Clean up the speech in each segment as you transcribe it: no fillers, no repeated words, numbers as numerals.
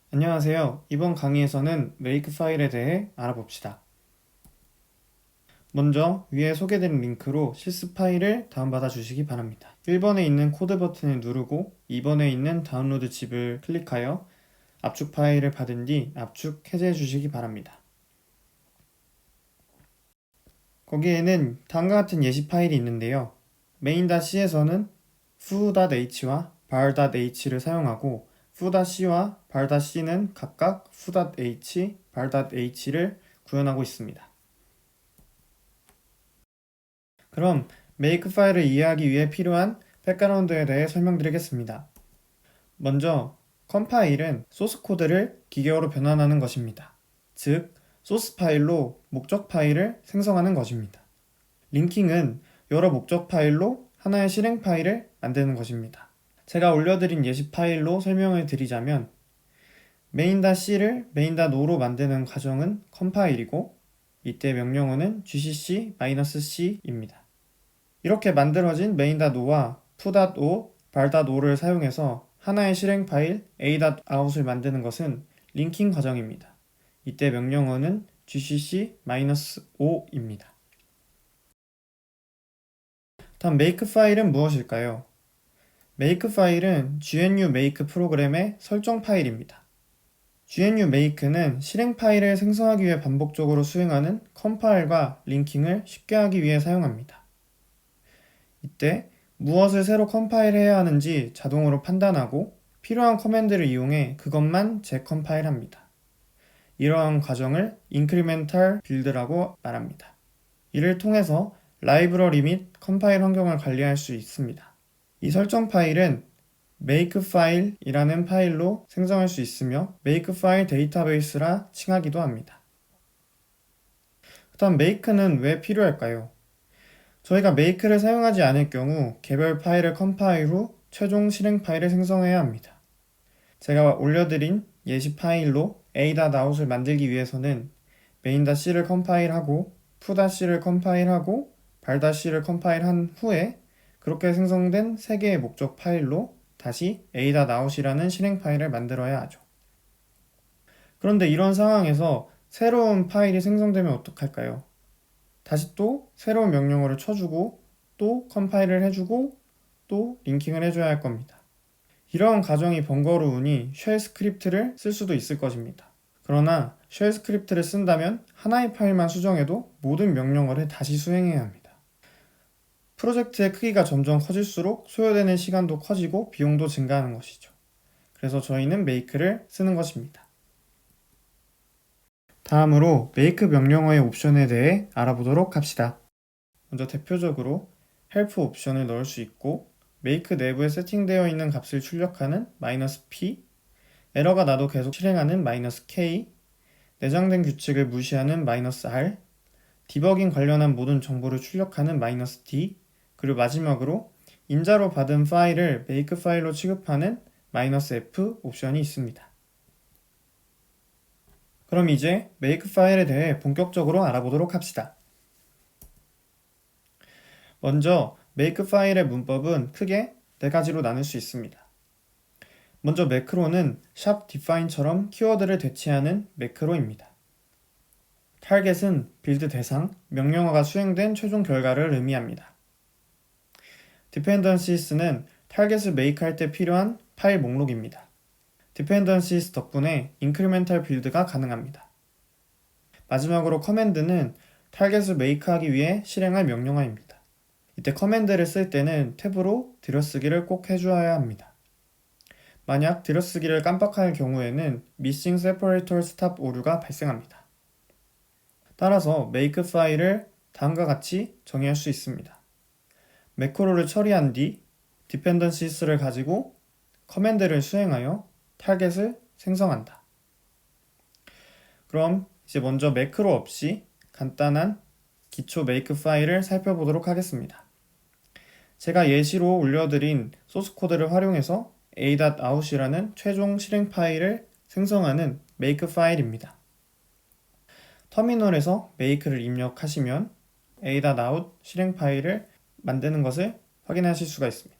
안녕하세요. 이번 강의에서는 메이크 파일에 대해 알아봅시다. 먼저 위에 소개된 링크로 실습 파일을 다운받아 주시기 바랍니다. 1번에 있는 코드 버튼을 누르고 2번에 있는 다운로드 칩을 클릭하여 압축 파일을 받은 뒤 압축 해제해 주시기 바랍니다. 거기에는 다음과 같은 예시 파일이 있는데요. main.c에서는 foo.h와 bar.h를 사용하고 foo.c와 bar.c는 각각 foo.h, bar.h를 구현하고 있습니다. 그럼 make 파일을 이해하기 위해 필요한 백그라운드에 대해 설명드리겠습니다. 먼저 컴파일은 소스 코드를 기계어로 변환하는 것입니다. 즉, 소스 파일로 목적 파일을 생성하는 것입니다. 링킹은 여러 목적 파일로 하나의 실행 파일을 만드는 것입니다. 제가 올려드린 예시 파일로 설명을 드리자면 main.c를 main.no로 만드는 과정은 컴파일이고 이때 명령어는 gcc-c입니다. 이렇게 만들어진 main.no와 foo.o, bar.o를 사용해서 하나의 실행 파일 a.out을 만드는 것은 링킹 과정입니다. 이때 명령어는 gcc-o입니다. 다음 make 파일은 무엇일까요? make 파일은 GNU make 프로그램의 설정 파일입니다. GNU make는 실행 파일을 생성하기 위해 반복적으로 수행하는 컴파일과 링킹을 쉽게 하기 위해 사용합니다. 이때 무엇을 새로 컴파일해야 하는지 자동으로 판단하고 필요한 커맨드를 이용해 그것만 재컴파일합니다. 이러한 과정을 incremental build라고 말합니다. 이를 통해서 라이브러리 및 컴파일 환경을 관리할 수 있습니다. 이 설정 파일은 makefile이라는 파일로 생성할 수 있으며 makefile 데이터베이스라 칭하기도 합니다. 그다음 make는 왜 필요할까요? 저희가 make를 사용하지 않을 경우 개별 파일을 컴파일 후 최종 실행 파일을 생성해야 합니다. 제가 올려드린 예시 파일로 a.out을 만들기 위해서는 main.c를 컴파일하고 foo.c를 컴파일하고 bar.c를 컴파일한 후에 그렇게 생성된 3개의 목적 파일로 다시 a.out이라는 실행 파일을 만들어야 하죠. 그런데 이런 상황에서 새로운 파일이 생성되면 어떡할까요? 다시 또 새로운 명령어를 쳐주고 또 컴파일을 해주고 또 링킹을 해줘야 할 겁니다. 이러한 과정이 번거로우니 쉘 스크립트를 쓸 수도 있을 것입니다. 그러나 쉘 스크립트를 쓴다면 하나의 파일만 수정해도 모든 명령어를 다시 수행해야 합니다. 프로젝트의 크기가 점점 커질수록 소요되는 시간도 커지고 비용도 증가하는 것이죠. 그래서 저희는 make를 쓰는 것입니다. 다음으로 make 명령어의 옵션에 대해 알아보도록 합시다. 먼저 대표적으로 help 옵션을 넣을 수 있고 make 내부에 세팅되어 있는 값을 출력하는 "-p", 에러가 나도 계속 실행하는 "-k", 내장된 규칙을 무시하는 "-r", 디버깅 관련한 모든 정보를 출력하는 "-d", 그리고 마지막으로 임자로 받은 파일을 make 파일로 취급하는 "-f" 옵션이 있습니다. 그럼 이제 make 파일에 대해 본격적으로 알아보도록 합시다. 먼저 make 파일의 문법은 크게 4가지로 나눌 수 있습니다. 먼저 매크로는 define처럼 키워드를 대체하는 매크로입니다. 타겟은 빌드 대상, 명령어가 수행된 최종 결과를 의미합니다. dependencies는 타겟을 make할 때 필요한 파일 목록입니다. dependencies 덕분에 incremental build가 가능합니다. 마지막으로 커맨드는 타겟을 make하기 위해 실행할 명령어입니다. 이때 커맨드를 쓸 때는 탭으로 들여쓰기를 꼭 해주어야 합니다. 만약 들여쓰기를 깜빡할 경우에는 missing separator stop 오류가 발생합니다. 따라서 make 파일을 다음과 같이 정의할 수 있습니다. 매크로를 처리한 뒤 dependencies를 가지고 커맨드를 수행하여 타겟을 생성한다. 그럼 이제 먼저 매크로 없이 간단한 기초 make 파일을 살펴보도록 하겠습니다. 제가 예시로 올려드린 소스 코드를 활용해서 a.out이라는 최종 실행 파일을 생성하는 make 파일입니다. 터미널에서 make를 입력하시면 a.out 실행 파일을 만드는 것을 확인하실 수가 있습니다.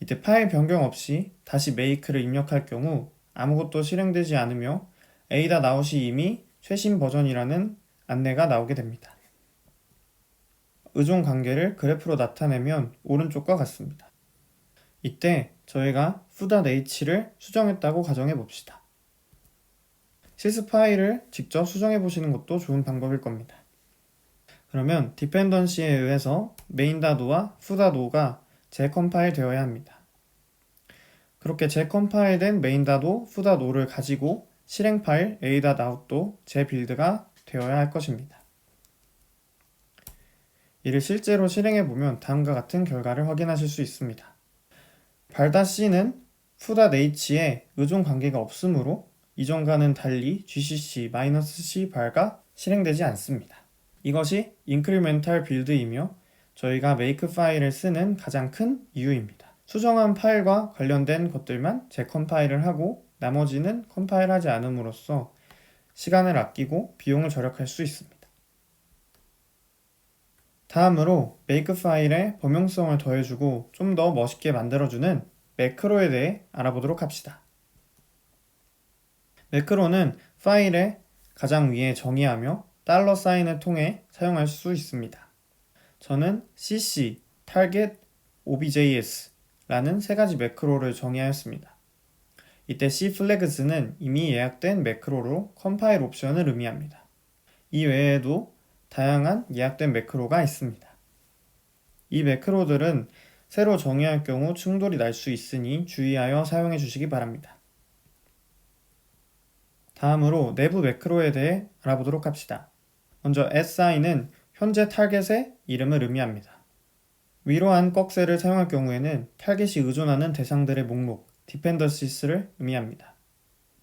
이때 파일 변경 없이 다시 make를 입력할 경우 아무것도 실행되지 않으며 a.out이 이미 최신 버전이라는 안내가 나오게 됩니다. 의존 관계를 그래프로 나타내면 오른쪽과 같습니다. 이때 저희가 foo.h를 수정했다고 가정해 봅시다. sys 파일을 직접 수정해 보시는 것도 좋은 방법일 겁니다. 그러면 디펜던시에 의해서 main.o와 foo.o가 재컴파일 되어야 합니다. 그렇게 재컴파일된 main.o, foo.o를 가지고 실행 파일 a.out도 재빌드가 되어야 할 것입니다. 이를 실제로 실행해 보면 다음과 같은 결과를 확인하실 수 있습니다. 발.c는 foo.h에 의존 관계가 없으므로 이전과는 달리 gcc-c 발가 실행되지 않습니다. 이것이 인크리멘탈 빌드이며 저희가 make 파일을 쓰는 가장 큰 이유입니다. 수정한 파일과 관련된 것들만 재컴파일을 하고 나머지는 컴파일하지 않음으로써 시간을 아끼고 비용을 절약할 수 있습니다. 다음으로 make 파일에 범용성을 더해주고 좀 더 멋있게 만들어주는 매크로에 대해 알아보도록 합시다. 매크로는 파일의 가장 위에 정의하며 $사인을 통해 사용할 수 있습니다. 저는 cc, target, objs 라는 세 가지 매크로를 정의하였습니다. 이때 cflags는 이미 예약된 매크로로 컴파일 옵션을 의미합니다. 이 외에도 다양한 예약된 매크로가 있습니다. 이 매크로들은 새로 정의할 경우 충돌이 날 수 있으니 주의하여 사용해 주시기 바랍니다. 다음으로 내부 매크로에 대해 알아보도록 합시다. 먼저 si는 현재 타겟의 이름을 의미합니다. 위로 한 꺽쇠를 사용할 경우에는 타겟이 의존하는 대상들의 목록, dependenties를 의미합니다.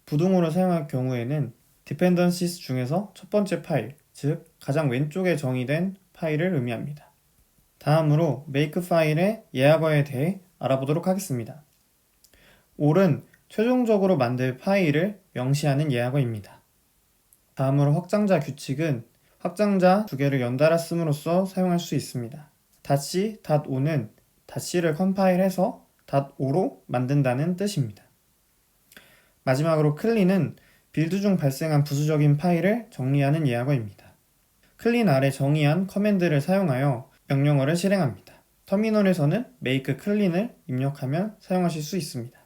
부등호를 사용할 경우에는 dependencies 중에서 첫 번째 파일, 즉 가장 왼쪽에 정의된 파일을 의미합니다. 다음으로 make 파일의 예약어에 대해 알아보도록 하겠습니다. all은 최종적으로 만들 파일을 명시하는 예약어입니다. 다음으로 확장자 규칙은 확장자 두 개를 연달아 씀으로써 사용할 수 있습니다. .c, .o는 .c를 컴파일해서 .o로 만든다는 뜻입니다. 마지막으로 clean은 빌드 중 발생한 부수적인 파일을 정리하는 예약어입니다. clean 아래 정의한 커맨드를 사용하여 명령어를 실행합니다. 터미널에서는 make clean을 입력하면 사용하실 수 있습니다.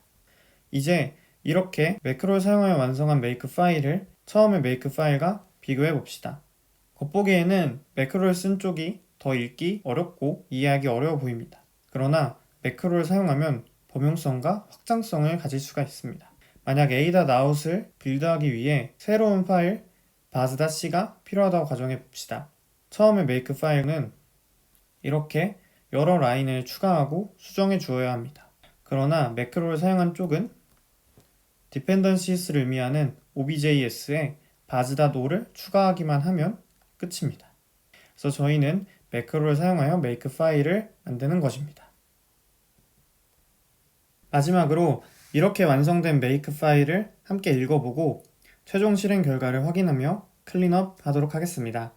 이제 이렇게 매크로를 사용하여 완성한 make 파일을 처음의 make 파일과 비교해 봅시다. 겉보기에는 매크로를 쓴 쪽이 더 읽기 어렵고 이해하기 어려워 보입니다. 그러나 매크로를 사용하면 범용성과 확장성을 가질 수가 있습니다. 만약 a.out을 빌드하기 위해 새로운 파일 buzz.c가 필요하다고 가정해 봅시다. 처음에 make 파일은 이렇게 여러 라인을 추가하고 수정해 주어야 합니다. 그러나 매크로를 사용한 쪽은 dependencies를 의미하는 objs에 buzz.o를 추가하기만 하면 끝입니다. 그래서 저희는 매크로를 사용하여 make 파일을 만드는 것입니다. 마지막으로 이렇게 완성된 make 파일을 함께 읽어보고 최종 실행 결과를 확인하며 클린업 하도록 하겠습니다.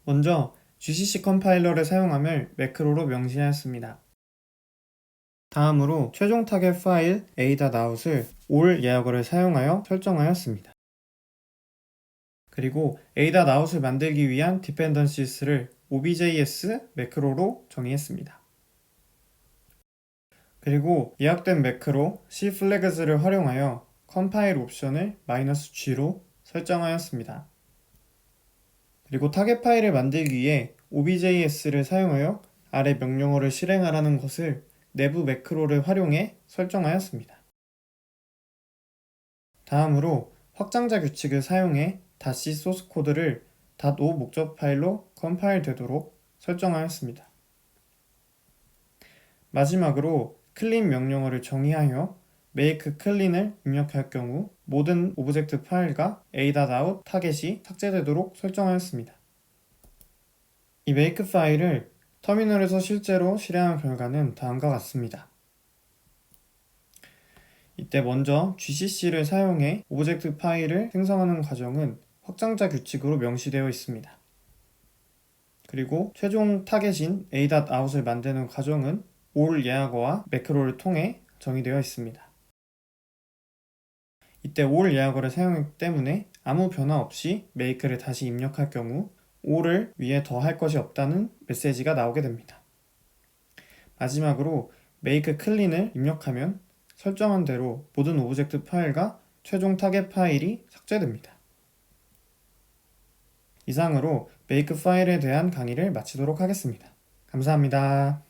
먼저 gcc 컴파일러를 사용함을 매크로로 명시하였습니다. 다음으로 최종 타겟 파일 a.out을 all 예약어를 사용하여 설정하였습니다. 그리고 a.out을 만들기 위한 dependencies를 objs 매크로로 정의했습니다. 그리고 예약된 매크로 cflags를 활용하여 컴파일 옵션을 -g로 설정하였습니다. 그리고 타겟 파일을 만들기 위해 objs를 사용하여 아래 명령어를 실행하라는 것을 내부 매크로를 활용해 설정하였습니다. 다음으로 확장자 규칙을 사용해 .c 소스 코드를 .o 목적 파일로 컴파일 되도록 설정하였습니다. 마지막으로 clean 명령어를 정의하여 make clean을 입력할 경우 모든 오브젝트 파일과 a.out 타겟이 삭제되도록 설정하였습니다. 이 make 파일을 터미널에서 실제로 실행한 결과는 다음과 같습니다. 이때 먼저 gcc를 사용해 오브젝트 파일을 생성하는 과정은 확장자 규칙으로 명시되어 있습니다. 그리고 최종 타겟인 a.out을 만드는 과정은 all 예약어와 매크로를 통해 정의되어 있습니다. 이때 all 예약어를 사용했기 때문에 아무 변화 없이 make를 다시 입력할 경우 all을 위에 더할 것이 없다는 메시지가 나오게 됩니다. 마지막으로 make clean을 입력하면 설정한 대로 모든 오브젝트 파일과 최종 타겟 파일이 삭제됩니다. 이상으로 make 파일에 대한 강의를 마치도록 하겠습니다. 감사합니다.